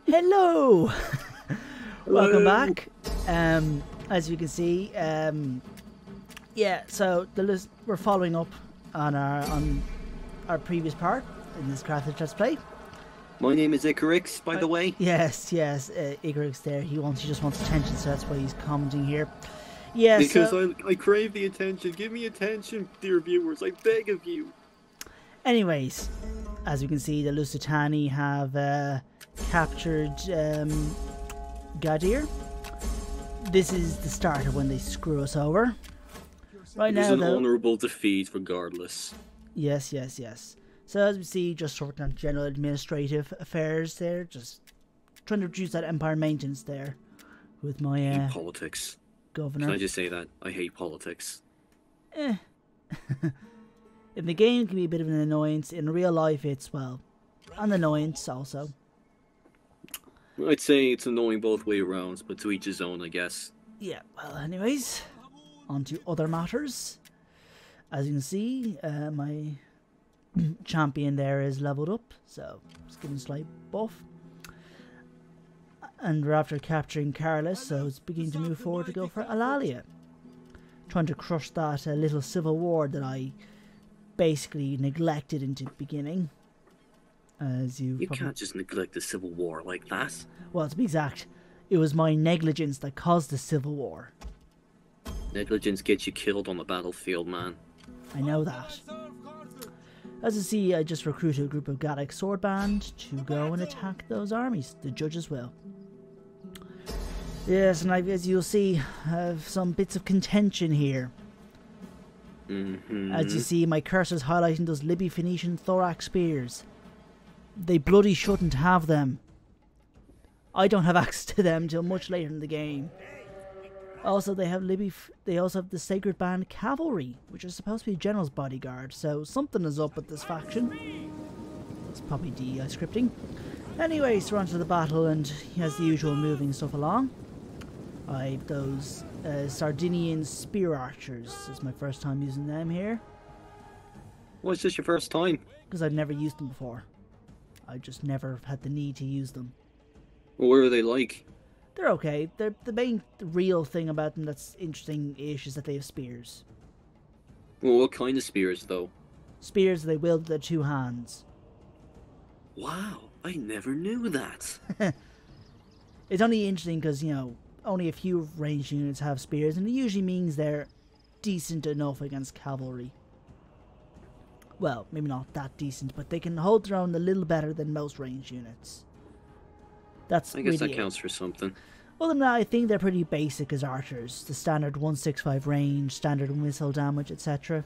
Hello! Welcome Hello. back. As you can see, yeah, so we're following up on our previous part in this Carthage Let's Play. My name is Icarix, by the way. Yes, Icarix there. He just wants attention, so that's why he's commenting here. Yeah, Because so, I crave the attention. Give me attention, dear viewers. I beg of you. anyways, as you can see, the LUSUTANI have captured Gadir. This is the start of when they screw us over. Right It was now, an though. honourable defeat, regardless. Yes. So as we see, just sorting out general administrative affairs there, just trying to reduce that empire maintenance there with I my hate politics. governor. Can I just say that? I hate politics. In the game, it can be a bit of an annoyance. In real life, it's, well, an annoyance also. I'd say it's annoying both way around, but to each his own, I guess. Yeah, well, anyways, on to other matters. As you can see, my champion there is leveled up, so just giving a slight buff. And we're after capturing Carlos, so it's beginning to move forward to go for Alalia. Trying to crush that little civil war that I basically neglected into the beginning. As You can't just neglect the civil war like that. Well, to be exact, it was my negligence that caused the civil war. Negligence gets you killed on the battlefield, man. I know that. As you see, I just recruited a group of Gallic sword band to go and attack those armies. The judges will. Yes, and as you'll see, I have some bits of contention here. As you see, my cursor's highlighting those Libby Phoenician thorax spears. They bloody shouldn't have them. I don't have access to them till much later in the game. Also, they also have the Sacred Band Cavalry, which is supposed to be General's bodyguard, so something is up with this faction. It's probably DEI scripting. Anyway, so we're on to the battle, and he has the usual moving stuff along. I've those Sardinian Spear Archers. This is my first time using them here. Well, it's just your first time. Because I've never used them before. I just never had the need to use them. Well, what are they like? They're okay. The main real thing about them that's interesting-ish is that they have spears. Well, what kind of spears, though? Spears they wield with their two hands. Wow, I never knew that. It's only interesting because, you know, only a few ranged units have spears, and it usually means they're decent enough against cavalry. Well, maybe not that decent, but they can hold their own a little better than most ranged units. That's I guess really that counts for something. Other than that, I think they're pretty basic as archers. The standard 165 range, standard missile damage, etc.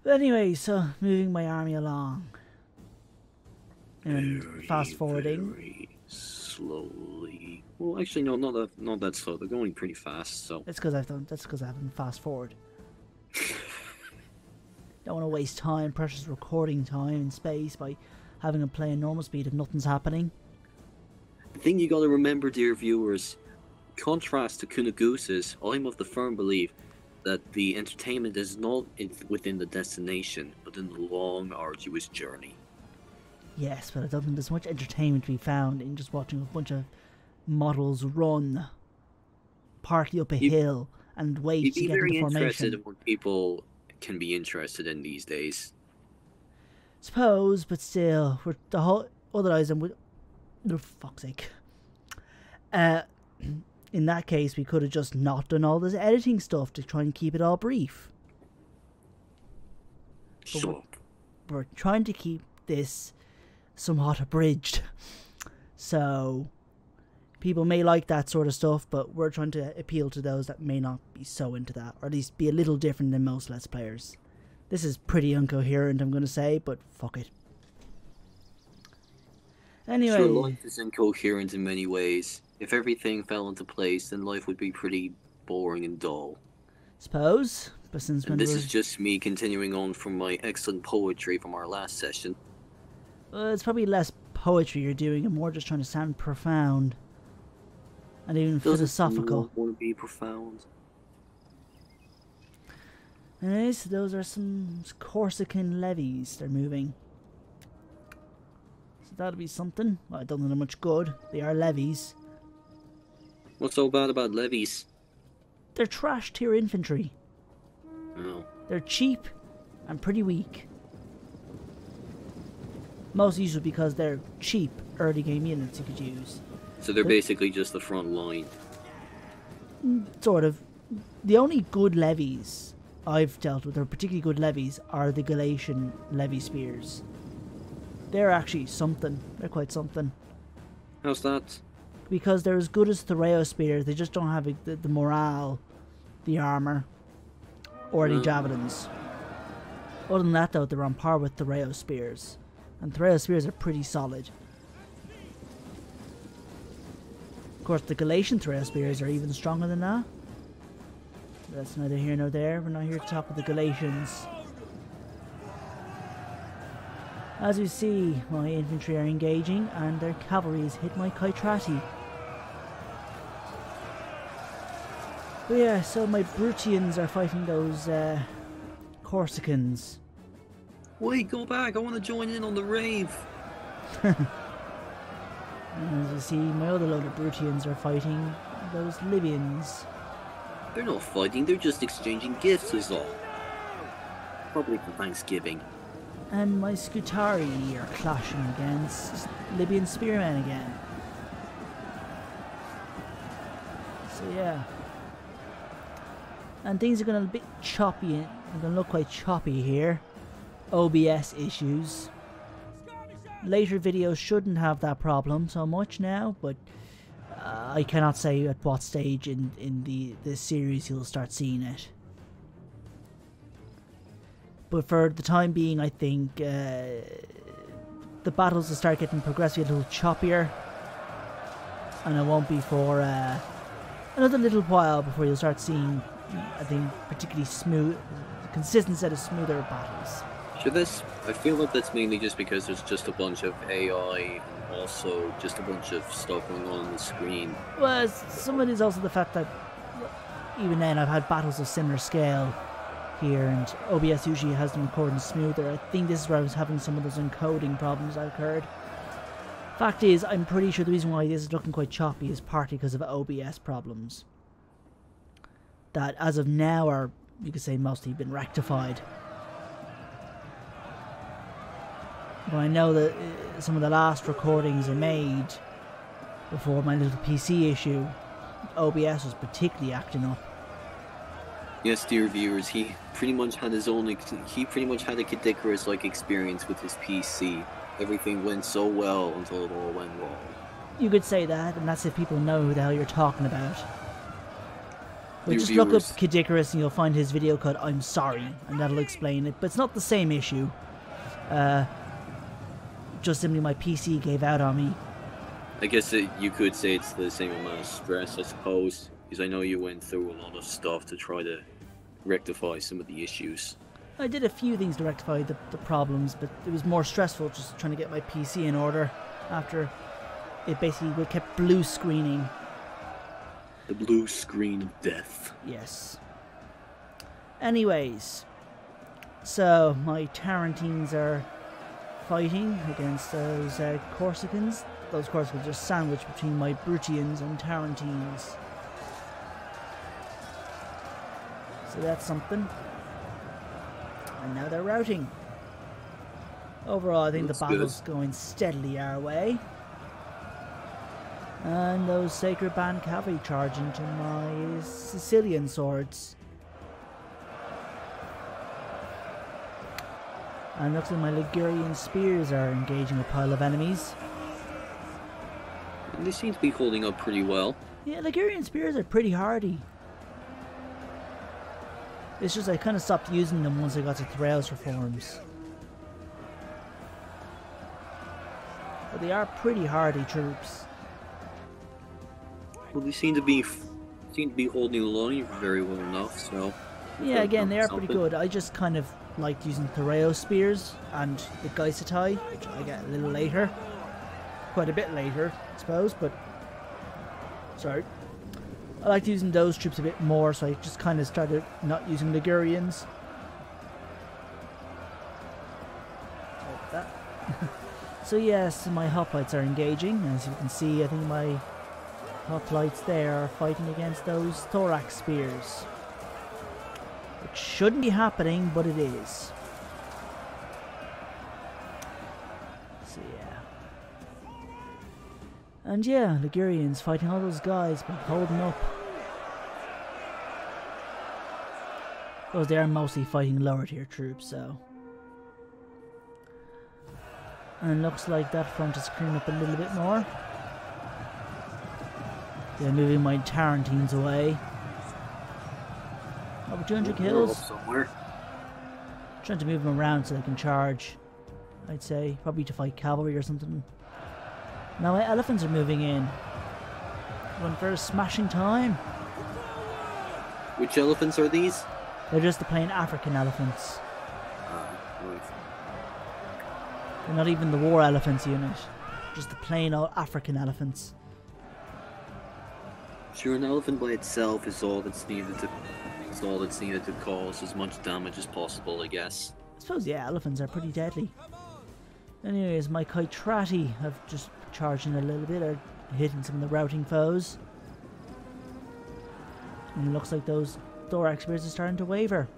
But anyway, so moving my army along. And fast forwarding. Very slowly. Well, actually, no, not that slow. They're going pretty fast. So That's because I haven't fast forward. Don't want to waste time, precious recording time and space by having to play a normal speed if nothing's happening. the thing you got to remember, dear viewers, contrast to Kunagusa's, I'm of the firm belief that the entertainment is not within the destination, but in the long, arduous journey. Yes, but I don't think there's much entertainment to be found in just watching a bunch of models run partly up a hill and wait You'd to be get very into interested formation. in what people can be interested in these days. Suppose, but still, we're the whole otherwise I'm with. For fuck's sake. In that case, we could have just not done all this editing stuff to try and keep it all brief. So, We're trying to keep this somewhat abridged. So, people may like that sort of stuff, but we're trying to appeal to those that may not be so into that, or at least be a little different than most Let's Players. This is pretty incoherent, I'm going to say, but fuck it. Anyway. sure, life is incoherent in many ways. If everything fell into place, then life would be pretty boring and dull. Suppose, but since when And this is just me continuing on from my excellent poetry from our last session. it's probably less poetry you're doing and more just trying to sound profound. And even philosophical. Want to be profound. Anyways, so those are some Corsican levies they're moving. So that'll be something. Well, I don't think they're much good. They are levies. What's so bad about levies? They're trash tier infantry. Oh. They're cheap and pretty weak. Most usually because they're cheap early game units you could use. So they're basically just the front line. Sort of. The only good levies I've dealt with, or particularly good levies, are the Galatian levy spears. They're actually something. They're quite something. How's that? Because they're as good as Thereo spears, they just don't have the morale, the armour, or any javelins. Other than that though, they're on par with Thereo spears. And Thereo spears are pretty solid. Of course, the Galatian Thereo spears are even stronger than that. That's neither here nor there. We're not here to top of the Galatians. As you see, my infantry are engaging and their cavalry has hit my Qart-Hadasht. But yeah, so my Brutians are fighting those Corsicans. Wait, go back! I want to join in on the rave! And as you see, my other load of Brutians are fighting those Libyans. They're not fighting, they're just exchanging gifts is all. Probably for Thanksgiving. And my Scutari are clashing against Libyan spearmen again. So yeah. And things are going to be a bit choppy. They're going to look quite choppy here. OBS issues. Later videos shouldn't have that problem so much now, but I cannot say at what stage in this series you'll start seeing it. But for the time being, I think the battles will start getting progressively a little choppier, and it won't be for another little while before you'll start seeing, I think, particularly smooth, consistent set of smoother battles. I feel like that's mainly just because there's just a bunch of AI and also just a bunch of stuff going on the screen. Well, some of it is also the fact that even then I've had battles of similar scale here, and OBS usually has them recording smoother. I think this is where I was having some of those encoding problems that occurred. Fact is, I'm pretty sure the reason why this is looking quite choppy is partly because of OBS problems that as of now are, you could say, mostly been rectified. But I know that some of the last recordings I made before my little PC issue, OBS was particularly acting up. Yes, dear viewers, he pretty much had a Kidikaris-like experience with his PC. Everything went so well until it all went wrong. You could say that, and that's if people know who the hell you're talking about. But just viewers, look up Kidikaris and you'll find his video called I'm Sorry, and that'll explain it. But it's not the same issue. Just simply my PC gave out on me. I guess you could say it's the same amount of stress, I suppose, because I know you went through a lot of stuff to try to rectify some of the issues. I did a few things to rectify the problems, but it was more stressful just trying to get my PC in order after it basically kept blue screening. The blue screen of death. Yes. Anyways, so my Tarantines are fighting against those Corsicans. Those Corsicans are sandwiched between my Brutians and Tarantines. So that's something. And now they're routing. Overall, I think the battle's going steadily our way. And those Sacred Band cavalry charge into my Sicilian swords. And looks like my Ligurian spears are engaging a pile of enemies. And they seem to be holding up pretty well. Yeah, Ligurian spears are pretty hardy. It's just I kind of stopped using them once I got to Thrale's reforms. But they are pretty hardy troops. Well, they seem to be holding the line very well enough, so... Yeah, again, they are pretty good. I just kind of liked using Thereo spears and the Gaisatai, which I get a little later. Quite a bit later, I suppose, but... Sorry. I liked using those troops a bit more, so I just kind of started not using Ligurians. Like that. So yes, my hoplites are engaging. As you can see, I think my hoplites there are fighting against those thorax spears. It shouldn't be happening, but it is. So yeah. And yeah, Ligurians fighting all those guys, but holding up. Because they are mostly fighting lower tier troops, so. And it looks like that front is clearing up a little bit more. They're moving my Tarantines away. Over 200 kills. Somewhere. Trying to move them around so they can charge. I'd say. Probably to fight cavalry or something. Now my elephants are moving in. Going for a smashing time. Which elephants are these? They're just the plain African elephants. Right. They're not even the war elephants unit. Just the plain old African elephants. Sure, an elephant by itself is all that's needed to cause as much damage as possible, I guess. I suppose, yeah, elephants are pretty deadly. Anyways, my Qart-Hadasht have just charged in a little bit, are hitting some of the routing foes. And it looks like those thorax spears are starting to waver.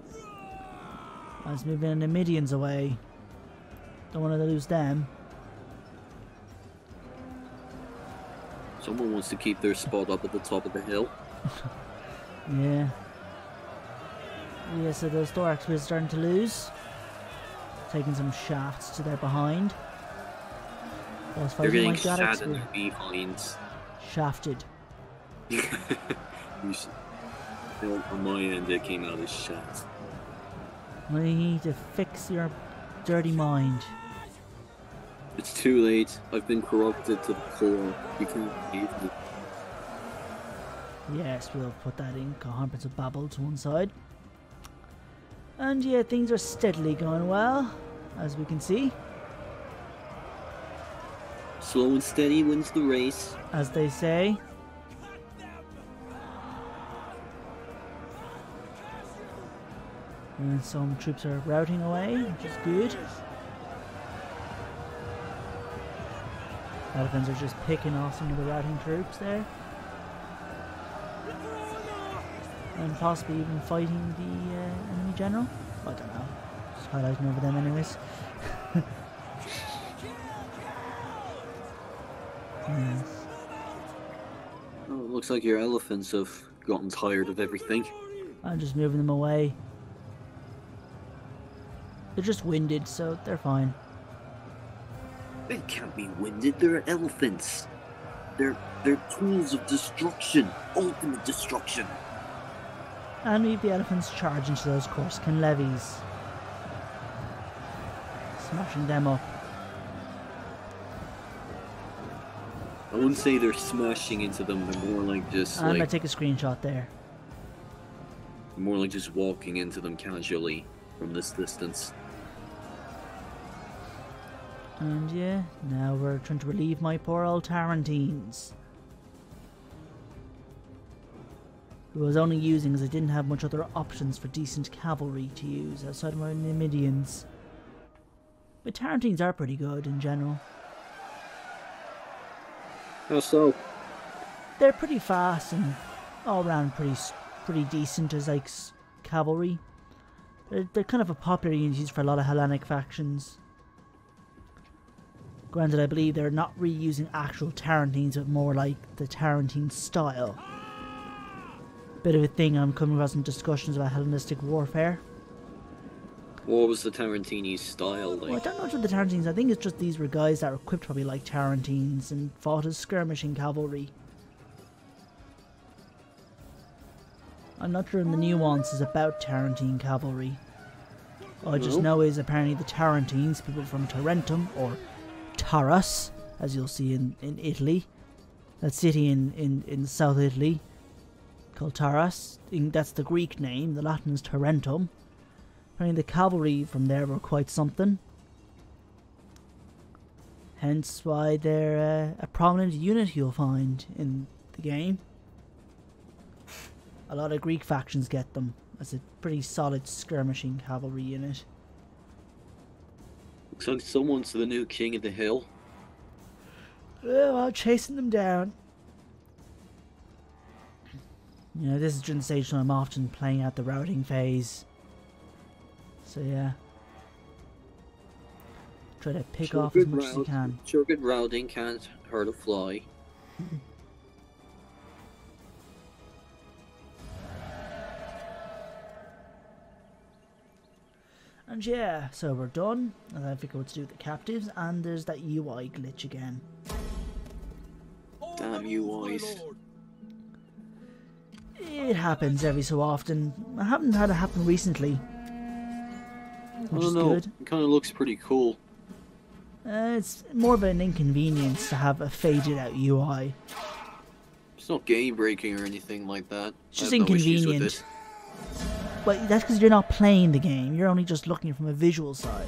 I was moving the Numidians away. Don't want to lose them. Someone wants to keep their spot up at the top of the hill. Yeah. Yeah, so those thorax spears are starting to lose. Taking some shafts to their behind. They're getting shot in their behinds. Shafted. On my end, it came out as shot. We need to fix your dirty mind. It's too late. I've been corrupted to the core. You can't save me. Yes, we'll put that incomprehensive babble to one side. And yeah, things are steadily going well, as we can see. Slow and steady wins the race. As they say. And some troops are routing away, which is good. Elephants are just picking off some of the routing troops there. And possibly even fighting the enemy general. I don't know. Just highlighting over them anyways. Yes. Oh, it looks like your elephants have gotten tired of everything. I'm just moving them away. They're just winded, so they're fine. They can't be winded, they're elephants. They're tools of destruction. Ultimate destruction. And we have the elephants charge into those Corsican levies. Smashing them up. I wouldn't say they're smashing into them, they're more like just And I take a screenshot there. more like just walking into them casually from this distance. And yeah, now we're trying to relieve my poor old Tarantines. Who I was only using as I didn't have much other options for decent cavalry to use outside of my Numidians. But Tarantines are pretty good in general. How so? They're pretty fast and all round pretty decent as like cavalry. They're kind of a popular unit used for a lot of Hellenic factions. Granted, I believe they're not reusing actual Tarantines, but more like the Tarantine style. Bit of a thing I'm coming across in discussions about Hellenistic warfare. What was the Tarantini style like? Well, I don't know much of the Tarantines. I think it's just these were guys that were equipped probably like Tarantines and fought as skirmishing cavalry. I'm not sure in the nuances about Tarantine cavalry. All I just know is apparently the Tarantines, people from Tarentum, or Taras, as you'll see in Italy. That city in South Italy, called Taras. That's the Greek name, the Latin is Tarentum. Apparently the cavalry from there were quite something. Hence why they're a prominent unit you'll find in the game. A lot of Greek factions get them as a pretty solid skirmishing cavalry unit. Looks like someone's the new king of the hill. Oh, well, chasing them down. You know, this is during the stage when I'm often playing out the routing phase. So yeah. Try to pick off as much as you can. Sure, good routing can't hurt a fly. And yeah, so we're done. And I figure what to do with the captives, and there's that UI glitch again. Damn UIs. It happens every so often. I haven't had it happen recently, which is good. It kind of looks pretty cool. It's more of an inconvenience to have a faded out UI. It's not game breaking or anything like that. It's just inconvenient. But that's because you're not playing the game. You're only just looking from a visual side.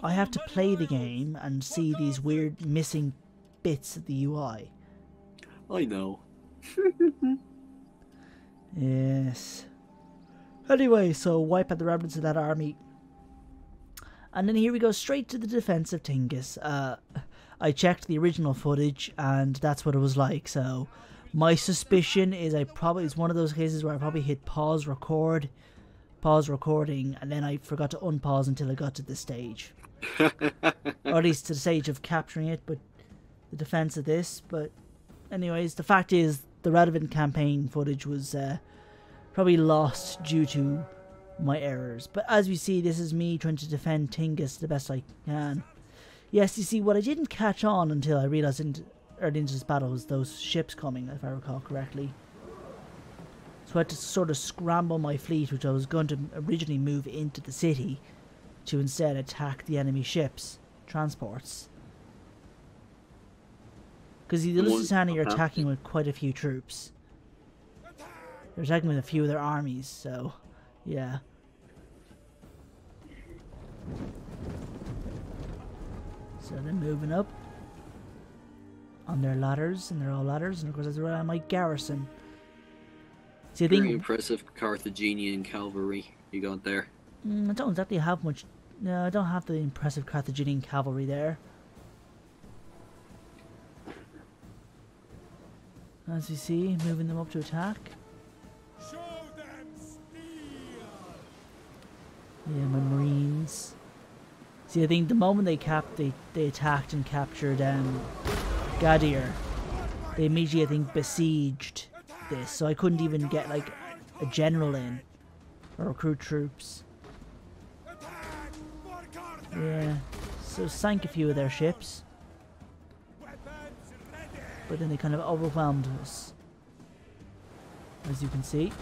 I have to play the game and see these weird missing bits of the UI. I know. Yes. Anyway, so wipe out the remnants of that army. And then here we go straight to the defense of Tingis. I checked the original footage and that's what it was like. So my suspicion is it's one of those cases where I probably hit pause recording, and then I forgot to unpause until I got to this stage. Or at least to the stage of capturing it, but the defense of this. But anyways, the fact is the relevant campaign footage was probably lost due to my errors. But as we see, this is me trying to defend Tingis the best I can. Yes, you see, what I didn't catch on until I realised early into this battle was those ships coming, if I recall correctly. So I had to sort of scramble my fleet, which I was going to originally move into the city, to instead attack the enemy ships, transports. Because the LUSUTANI are attacking with quite a few troops. They're attacking with a few of their armies, so yeah. So they're moving up on their ladders, and they're all ladders, and of course that's where my garrison. See, I think very impressive Carthaginian cavalry you got there. I don't exactly have much. No, I don't have the impressive Carthaginian cavalry there. As you see, moving them up to attack. Show them steel. Yeah, my marines. See, I think the moment they attacked and captured Gadir, they immediately, I think, besieged this, so I couldn't even get like a general in or recruit troops. Yeah, so sank a few of their ships, but then they kind of overwhelmed us, as you can see.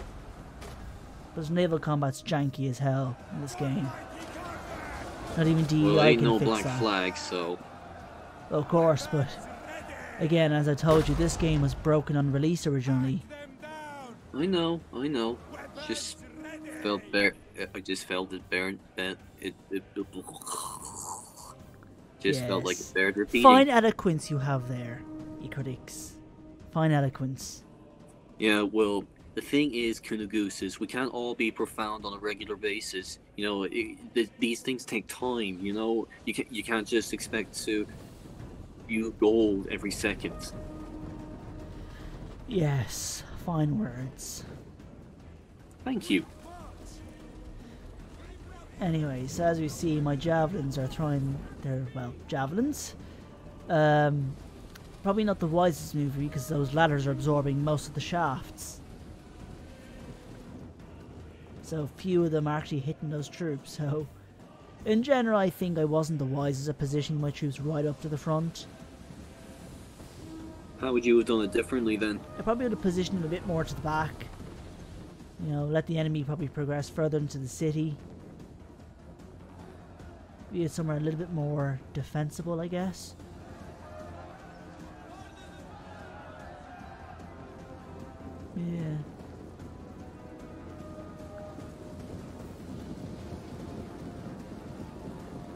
But naval combat's janky as hell in this game. Not even DEI well, ain't can no fix black that. flag, so. Of course, but again, as I told you, this game was broken on release originally. I know. Just felt bare. I just felt it bare. It just felt like it bared repeating. Fine eloquence you have there, ye critics. Fine eloquence. Yeah, well, the thing is, Kunagooses, we can't all be profound on a regular basis. You know, these things take time. You know, you can't just expect to view gold every second. Yes, fine words. Thank you. Anyway, so as we see, my javelins are throwing their, well, javelins. Probably not the wisest move because those ladders are absorbing most of the shafts. So few of them are actually hitting those troops. So in general, I think I wasn't the wisest at positioning my troops right up to the front. How would you have done it differently then? I probably would have positioned them a bit more to the back. You know, let the enemy probably progress further into the city. Be it somewhere a little bit more defensible, I guess. Yeah.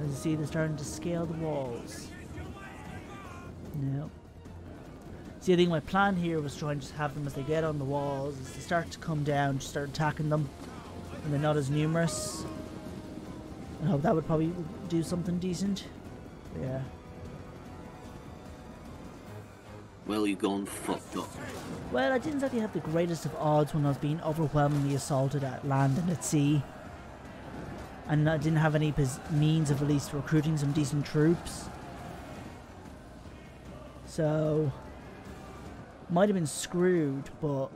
As you see, they're starting to scale the walls. No. See, I think my plan here was trying to just have them as they get on the walls, as they start to come down, just start attacking them, and they're not as numerous. I hope that would probably do something decent. Yeah. Well, you gone fucked up. Well, I didn't exactly have the greatest of odds when I was being overwhelmingly assaulted at land and at sea. And I didn't have any means of at least recruiting some decent troops. So, might have been screwed, but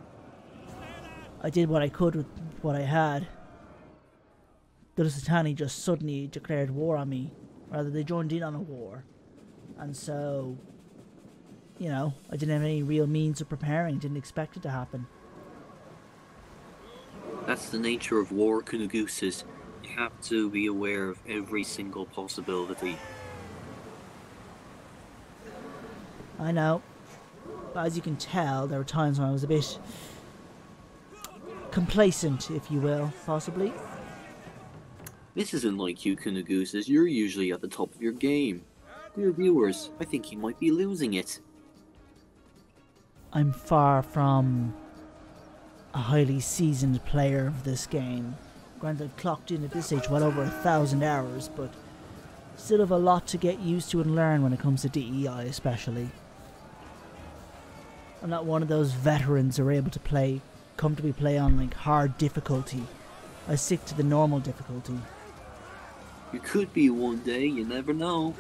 I did what I could with what I had. The LUSUTANI just suddenly declared war on me. Rather, they joined in on a war. And so, you know, I didn't have any real means of preparing, didn't expect it to happen. That's the nature of war, Kunagooses. You have to be aware of every single possibility. I know. But as you can tell, there were times when I was a bit complacent, if you will, possibly. This isn't like you, Kunagooses. You're usually at the top of your game. Dear viewers, I think you might be losing it. I'm far from a highly seasoned player of this game. Granted, I've clocked in at this stage well over 1,000 hours, but still have a lot to get used to and learn when it comes to DEI especially. I'm not one of those veterans who are able to comfortably play on like hard difficulty. I stick to the normal difficulty. You could be one day, you never know.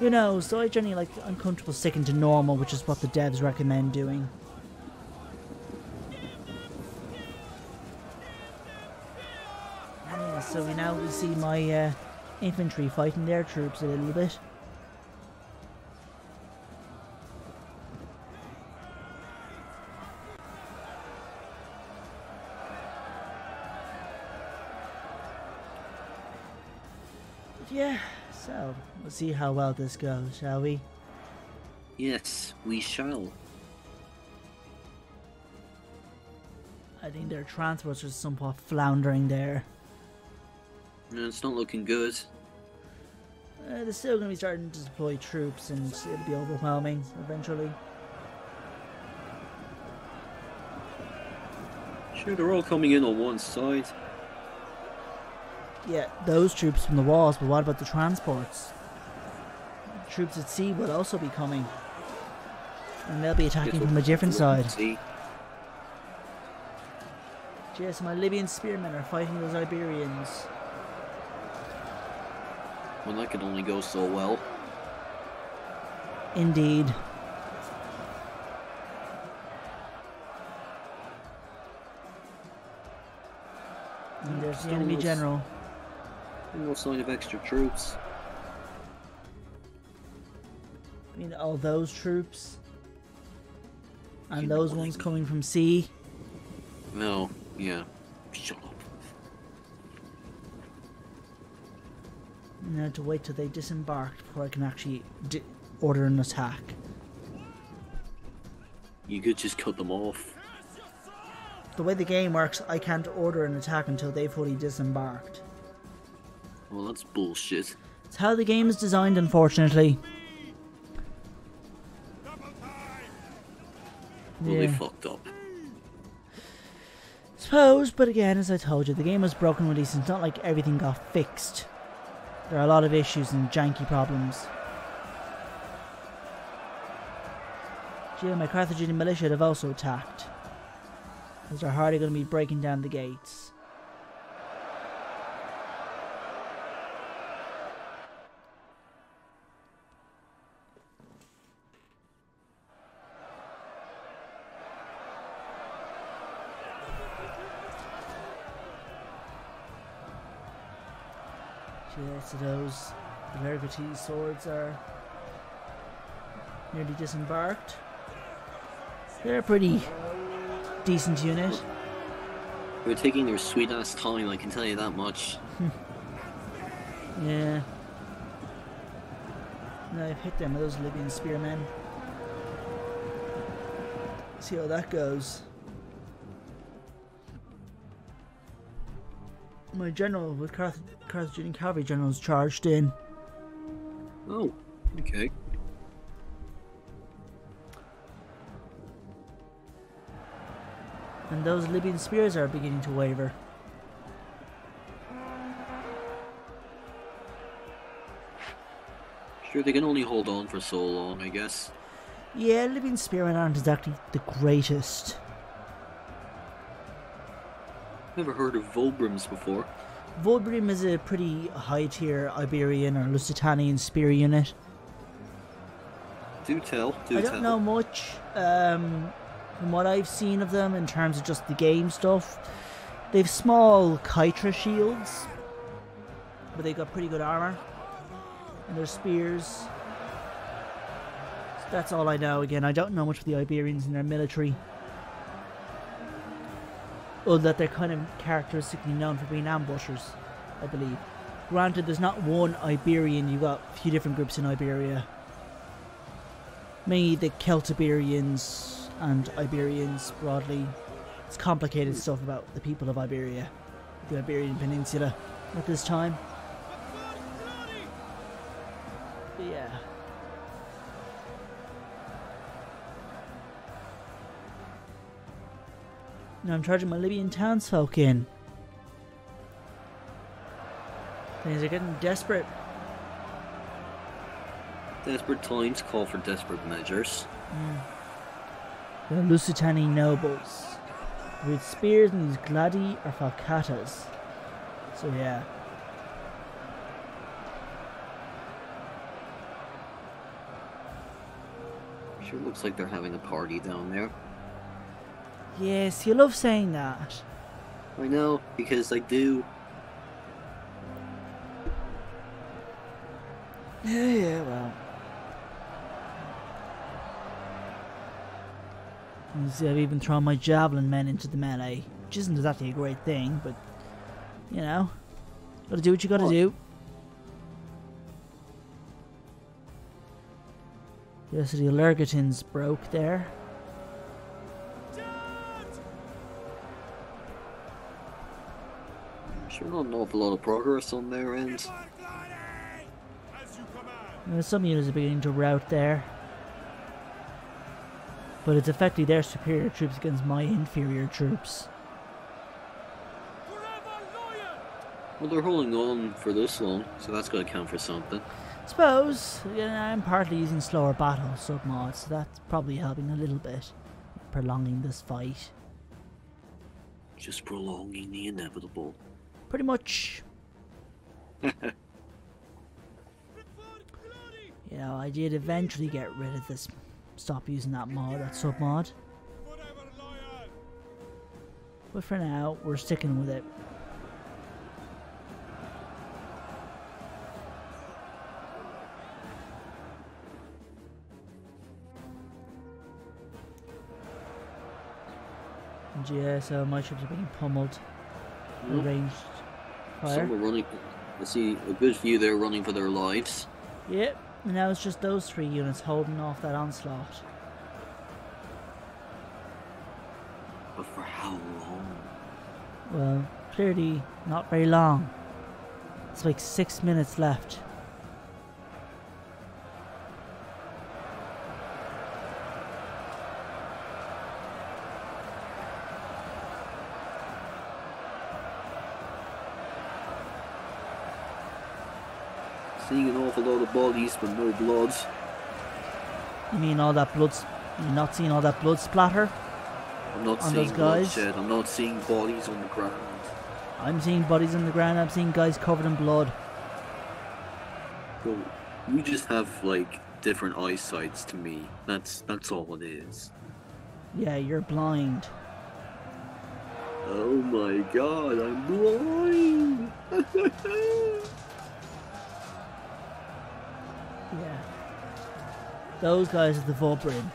Who knows, so I generally I'm comfortable sticking to normal, which is what the devs recommend doing. Anyway, so we see my infantry fighting their troops a little bit. Yeah, so we'll see how well this goes, shall we? Yes, we shall. I think their transports are somewhat floundering there. No, it's not looking good. They're still going to be starting to deploy troops and it'll be overwhelming eventually. Sure, they're all coming in on one side. Yeah, those troops from the walls, but what about the transports? Troops at sea will also be coming. And they'll be attacking from a different side. Yes, my Libyan spearmen are fighting those Iberians. Well, that could only go so well. Indeed. And there's the enemy general. No sign of extra troops. I mean, all those troops. And those ones coming from sea. No, yeah. Shut up. And I have to wait till they disembarked before I can actually order an attack. You could just cut them off. The way the game works, I can't order an attack until they've fully disembarked. Well, that's bullshit. It's how the game is designed, unfortunately. Well, they fucked up. Suppose, but again, as I told you, the game was broken release. It's not like everything got fixed. There are a lot of issues and janky problems. Gee, my Carthaginian militia have also attacked. Because they're hardly going to be breaking down the gates. Yeah, so those Lergati swords are nearly disembarked. They're a pretty decent unit. They're taking their sweet ass time, I can tell you that much. Yeah. And I've hit them with those Libyan spearmen. See how that goes. My general with Carthaginian cavalry generals charged in. Oh, okay. And those Libyan spears are beginning to waver. Sure, they can only hold on for so long, I guess. Yeah, Libyan spearmen aren't exactly the greatest. Never heard of Volbrims before. Volbrim is a pretty high tier Iberian or Lusitanian spear unit. Do tell, do I tell. don't know much from what I've seen of them in terms of just the game stuff. They've small Kytra shields, but they've got pretty good armor. And their spears. So that's all I know. Again, I don't know much of the Iberians and their military. Other that they're kind of characteristically known for being ambushers, I believe. Granted, there's not one Iberian, you've got a few different groups in Iberia. Mainly the Celtiberians and Iberians broadly. It's complicated stuff about the people of Iberia, the Iberian Peninsula at this time. But yeah. Now I'm charging my Libyan townsfolk in. Things are getting desperate. Desperate times call for desperate measures. The Lusutani nobles. With spears and these gladi or falcatas. So yeah. Sure looks like they're having a party down there. Yes, you love saying that. I know, because I do. Yeah, well. You see, I've even thrown my javelin men into the melee, which isn't exactly a great thing, but, you know, gotta do what you gotta do. Yes, the Lurgatins broke there. Sure not an awful lot of progress on their end. Some units are beginning to rout there. But it's effectively their superior troops against my inferior troops. Well, they're holding on for this long, so that's got to count for something. Suppose, I'm partly using slower battle submod, so that's probably helping a little bit. Prolonging this fight. Just prolonging the inevitable. Pretty much. You know, I did eventually get rid of this. Stop using that mod, that submod. But for now, we're sticking with it. And yeah, so my troops are being pummeled. Arranged fire. Some are running. I see a good few there running for their lives. Yep, and now it's just those three units holding off that onslaught. But for how long? Well, clearly not very long. It's like 6 minutes left. Seeing an awful lot of bodies, but no blood. You mean all that blood? You're not seeing all that blood splatter? I'm not on seeing those guys? bloodshed. I'm not seeing bodies on the ground. I'm seeing bodies on the ground. I'm seeing guys covered in blood. Bro, you just have like different eyesights to me. That's all it is. Yeah, you're blind. Oh my god, I'm blind. Yeah. Those guys are the Volbrim.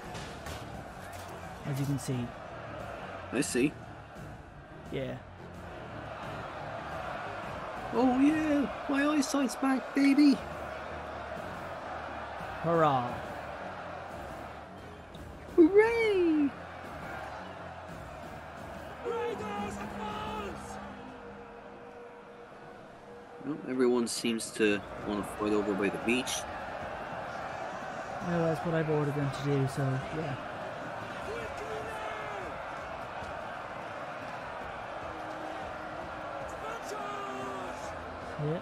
As you can see. I see. Yeah. Oh yeah, my eyesight's back, baby. Hurrah. Hooray! Well, everyone seems to want to fight over by the beach. Well, that's what I've ordered them to do, so yeah. Yeah.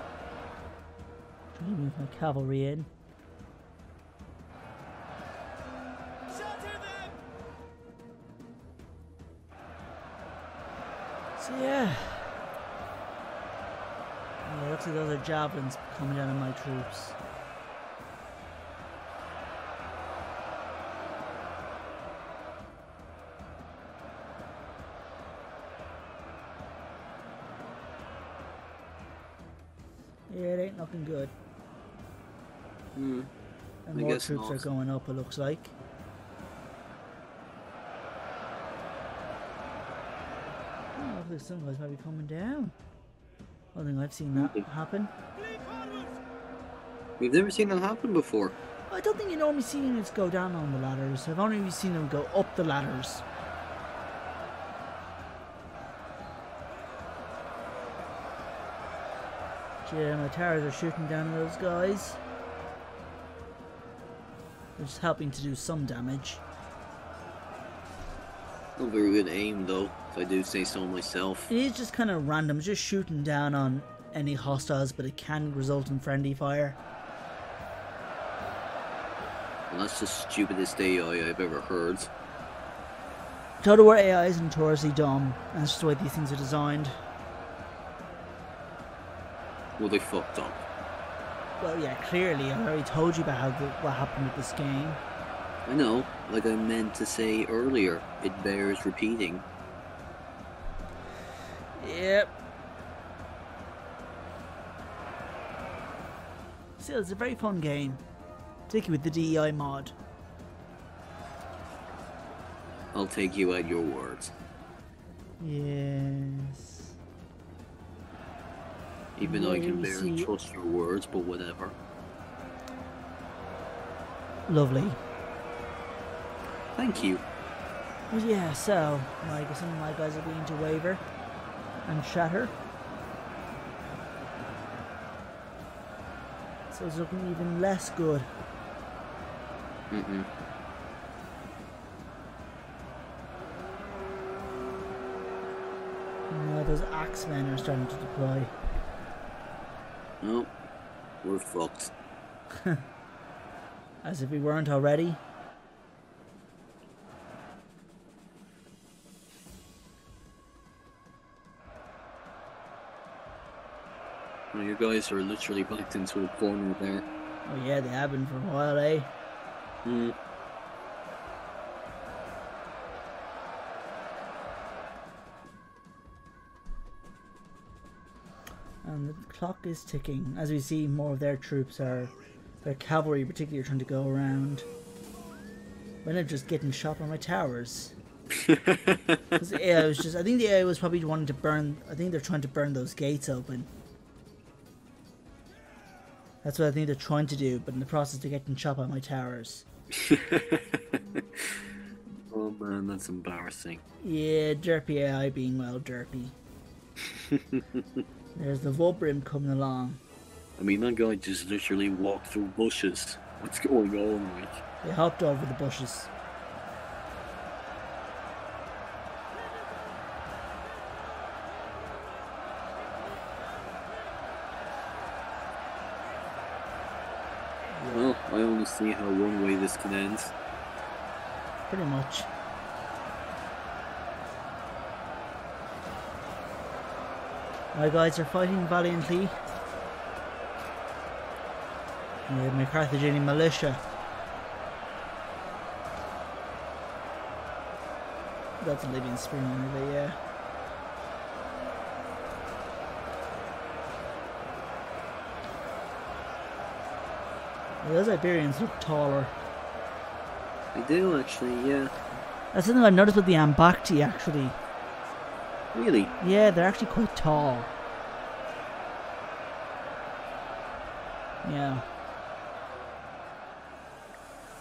Trying to move my cavalry in. So yeah. Yeah, looks like those are javelins coming down on my troops. Yeah, it ain't looking good. Hmm. And I more guess troops not. are going up, it looks like. Oh, looks like some guys might be coming down. I don't think I've seen that happen. We've never seen that happen before. I don't think you normally see units go down on the ladders. I've only seen them go up the ladders. Yeah, my towers are shooting down those guys. They're just helping to do some damage. Not very good aim though, if I do say so myself. It is just kind of random, just shooting down on any hostiles, but it can result in friendly fire. And that's the stupidest AI I've ever heard. Total War AI is notoriously dumb, and that's just the way these things are designed. Well, they fucked up. Well, yeah, clearly, I already told you about how what happened with this game. I know, like I meant to say earlier, it bears repeating. Yep. Still, it's a very fun game, particularly with the DEI mod. I'll take you at your words. Yes. Even though I can Yeah, barely see- trust your words, but whatever. Lovely. Thank you. Well, yeah, so, like, some of my guys are beginning to waver and shatter. So it's looking even less good. Mm-mm. Now those axemen are starting to deploy. No, we're fucked. As if we weren't already. Well, you guys are literally backed into a corner there. Oh yeah, they have been for a while, eh? Hmm. And the clock is ticking. As we see, more of their troops are, their cavalry particularly, are trying to go around. When they're just getting shot by my towers. 'Cause the AI was just, I think the AI was probably wanting to burn, I think they're trying to burn those gates open. That's what I think they're trying to do, but in the process they're getting shot by my towers. Oh man, that's embarrassing. Yeah, derpy AI being well derpy. There's the Vulbrim coming along. I mean, that guy just literally walked through bushes. What's going on, like? They hopped over the bushes. Well, I only see how one way this can end. Pretty much. My guys are fighting valiantly. We have my Carthaginian militia. That's a Libyan spring anyway, yeah. Yeah, those Iberians look taller. I do actually, yeah. That's something I've noticed with the Ambacti actually. Really? Yeah, they're actually quite tall. Yeah.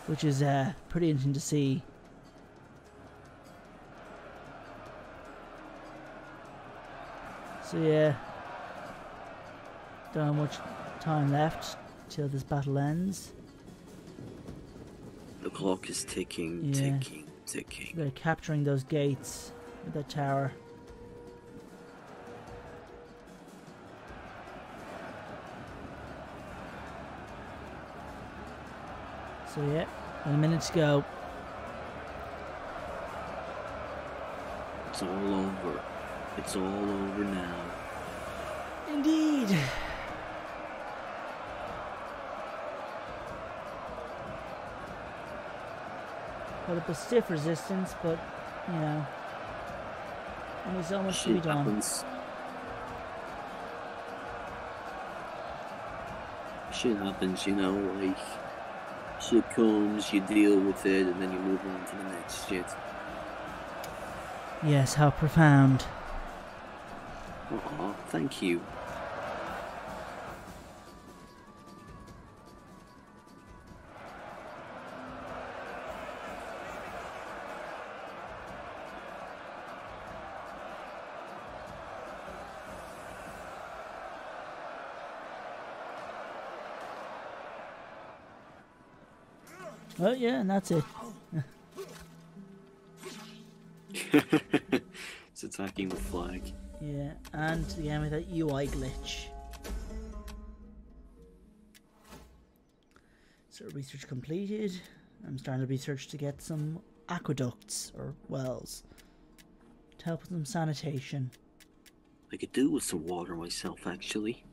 Which is pretty interesting to see. So yeah. Don't have much time left till this battle ends. The clock is ticking, Yeah. ticking, ticking. They're capturing those gates with that tower. So yeah, a minute to go. It's all over. It's all over now. Indeed. Put up a stiff resistance, but, you know, only so much to be done. Happens. Shit happens, you know, like, shit comes, you deal with it, and then you move on to the next shit. Yes, how profound. Aw, thank you. Well, yeah, and that's it. It's attacking the flag. Yeah, and again with that UI glitch. So research completed. I'm starting to research to get some aqueducts or wells to help with some sanitation. I could do with some water myself, actually.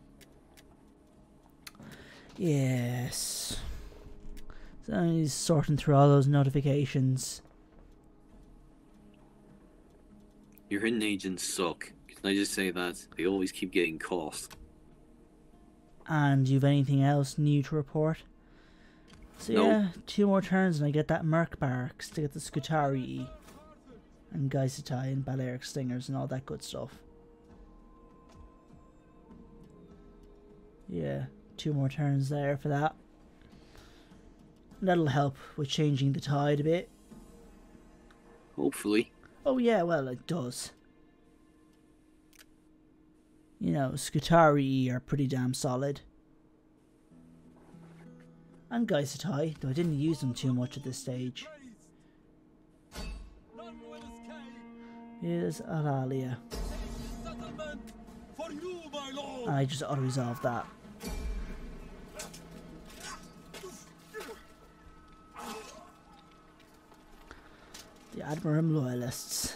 Yes. So he's sorting through all those notifications. Your hidden agents suck. Can I just say that? They always keep getting caught. And you've anything else new to report? So No. yeah, 2 more turns and I get that Merc Barracks to get the Scutari and Geisetai and Balearic Stingers and all that good stuff. Yeah, 2 more turns there for that. That'll help with changing the tide a bit. Hopefully. Oh yeah, well it does. You know, Scutari are pretty damn solid. And Geisetai, though I didn't use them too much at this stage. Here's Aralia. And I just auto-resolved that. The Admiram Loyalists.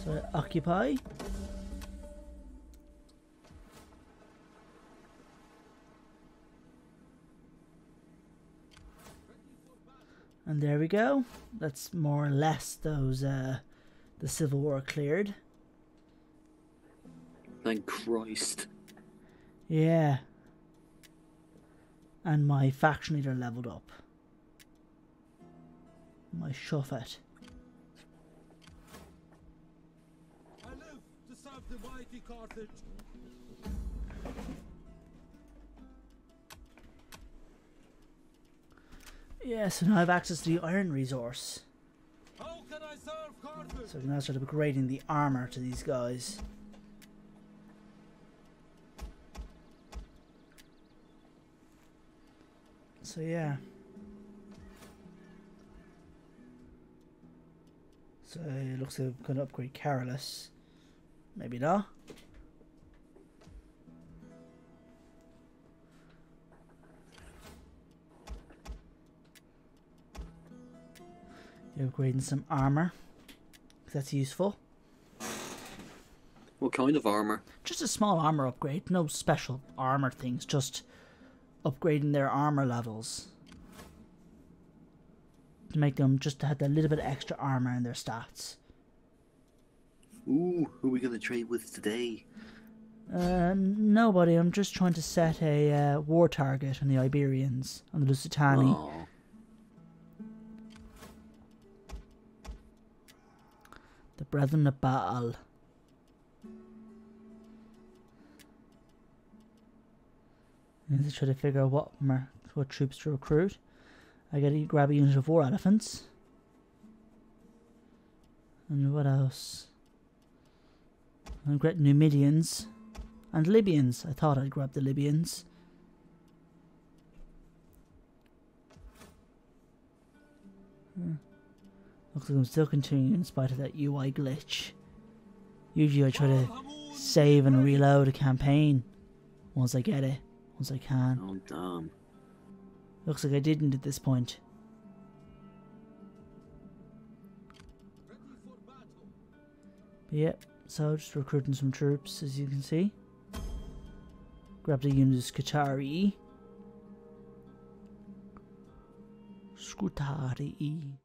So occupy. And there we go. That's more or less those the Civil War cleared. Thank Christ. Yeah. And my faction leader leveled up. My Shuffet. I live to serve the mighty Carthage. Yeah, so now I have access to the iron resource. How can I serve Carthage? So I can now start upgrading the armor to these guys. So yeah. So it looks like I'm going to upgrade Carolus. Maybe not. You're upgrading some armor. That's useful. What kind of armor? Just a small armor upgrade. No special armor things. Just upgrading their armor levels. To make them just to have a little bit of extra armor in their stats. Ooh, who are we gonna trade with today? Nobody. I'm just trying to set a war target on the Iberians, on the Lusitani. Aw. The Brethren of Baal. And to try to figure out what troops to recruit. I gotta grab a unit of war elephants. And what else? I get Numidians and Libyans. I thought I'd grab the Libyans. Looks like I'm still continuing in spite of that UI glitch. Usually I try to save and reload a campaign once I get it, once I can. Oh, damn. Looks like I didn't at this point. Yep, so just recruiting some troops, as you can see. Grab the units Scutari. Scutari.